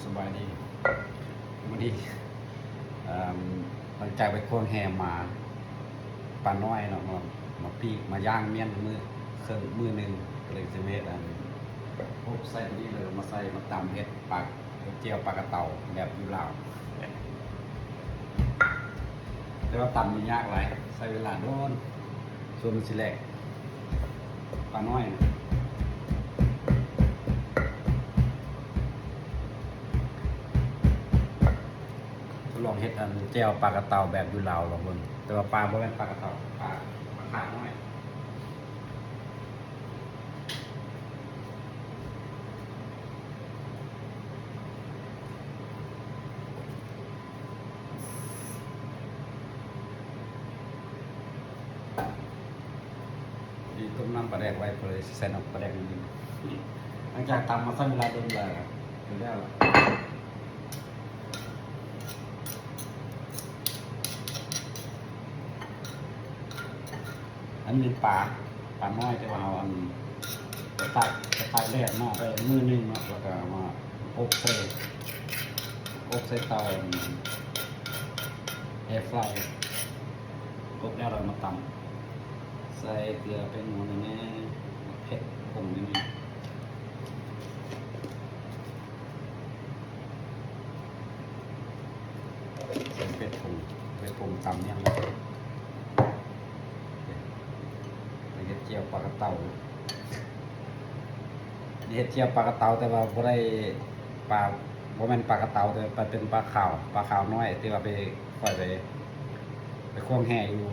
สบายดีวันนี้หลังจากไปโค่นแฮมมาปลาน้อยเนาะมาปีกมาย่างเมี่ยนมือเครื่องมือหนึ่งก็เลยจะเวทพวกใส่ตัวนี้เลยมาใส่มาตำเห็ดปลาเจียวปลากระเต่าแบบอยู่ลาวแต่ว่าตำมันยากไรใส่เวลาโดนส่วนมันสิแหลกปลาน้อยลองเห็ดเจียวปลากระเต่าแบบอยู่ลาวลองเบิ่งแต่ว่าปลาบ่แม่นปลากระเต่าปลาขาน้อยดีต้มน้ำปลาแดกไว้เพื่อใส่น้ำปลาแดกนิดนึงหลังจากตำมาสักเวลาโดนแล้วถึงได้แล้วอันนี้ปลาน้อยแต่ว่าเอาตักแรกเนาะไปมือนึงเนาะแล้วก็มาอบใส่เตาแอร์ฟรายอบแล้วเรามาตำใส่เกลือเป็นหัวนี่เผ็ดผงนี่ใส่เป็ดผงตำเนี่ยเห็ดเจียวปลากระเต่านี่เห็ดเจียวปลากระเต่าแต่ว่าบ่ได้ปลาบ่แม่นปลากระเต่าแต่เป็นปลาขาวน้อยที่ว่าไปปล่อยไปควงแห่อยู่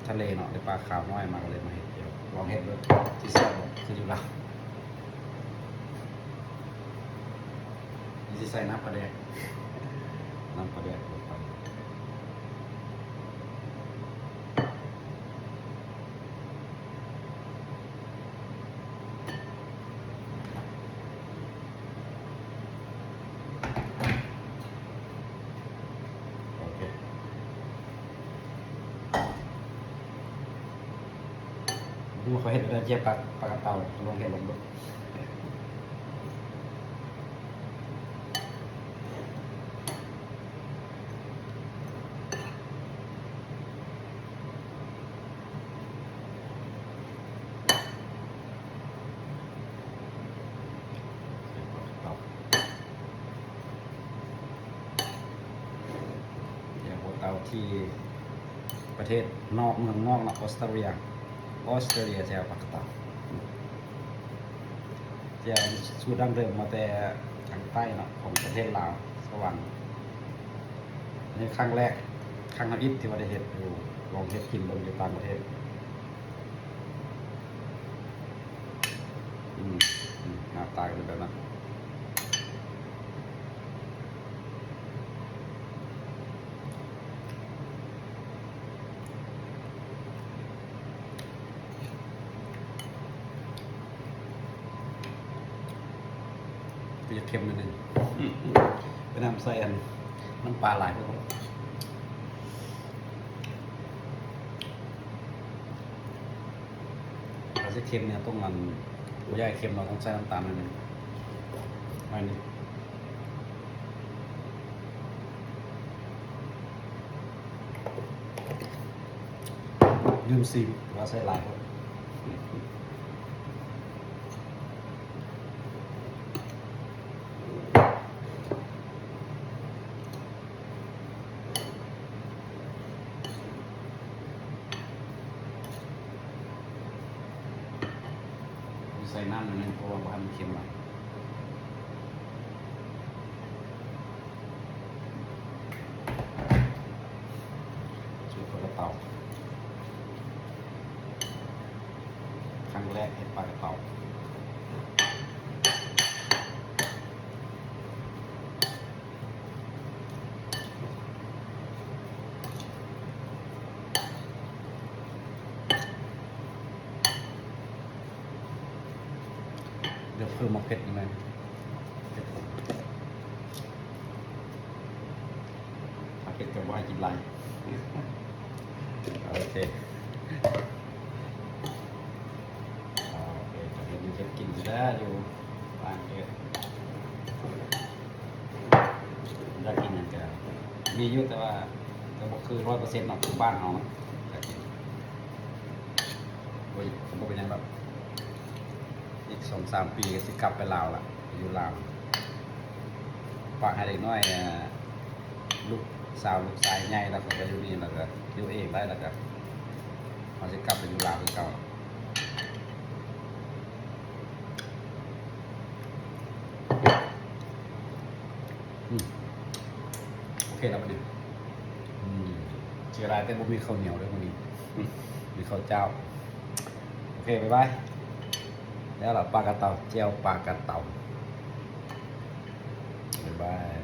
ทะเลเนาะได้ปลาขาวน้อยมาก็เลยมาเห็ดเจียวลองเห็ดดูที่แซ่บคืออยู่ลาวนี่สิใส่น้ำปลาแดกลงไปดูเขาเห็นเจี๊ยบปลากระเต่าลงเห็ดลงดูเต่าที่ประเทศนอกเมืองนอกนะออสเตรเลียเจ้าปากกาเต่าเจ้าสูตรดั้งเดิมมาแต่ทางใต้เนาะของประเทศลาวสวรรค์นี่ครั้งแรกครั้งที่ที่ว่าได้เห็ดอยู่ลองเห็ดกินลงอยู่ต่างประเทศหน้าตาเป็นแบบนั้นจะเค็มนิดนึงไปนำใส่น้ำปลาไหลพวกนี้ถ้าจะเค็มเนี่ยต้องมันผู้ใหญ่เค็มเราต้องใส่น้ำตาลนิดนึงอันนี้ลืมซีมว่าใส่หลายครับใส่น้ำนิดนึงเพราะว่ามันเค็มหน่อยสูตรปลากระเต่าครั้งแรกเห็ดปลากระเต่าเดี๋ยวเพิ่มมาเผ็ดอีกหน่อยถ้าเผ็ดจะว่ากินไรโอเคจะเห็นจะกินได้อยู่บ้านเยอะ อยากกินอย่างเดียวมีอยู่แต่ว่าก็บอกคือ100%ของบ้านเรานะอยากกินโอ้ยผมบอกเป็นยังแบบอีก2-3 ปีก็สิกลับไปลาวละอยู่ลาวฝากให้เด็กน้อยลูกสาวลูกชายใหญ่แล้วก็ไปอยู่นี่แล้วก็อยู่เองได้แล้วก็เขาจะกลับไปอยู่ลาวคือเก่าโอเคแล้วประเดี๋ยวเชียร์รายแต่บ่มีข้าวเหนียวด้วยวันนี้มีข้าวเจ้าโอเคบ๊ายบายแล้วเราปลากระเต่าเจียวปลากระเต่าบ๊ายบาย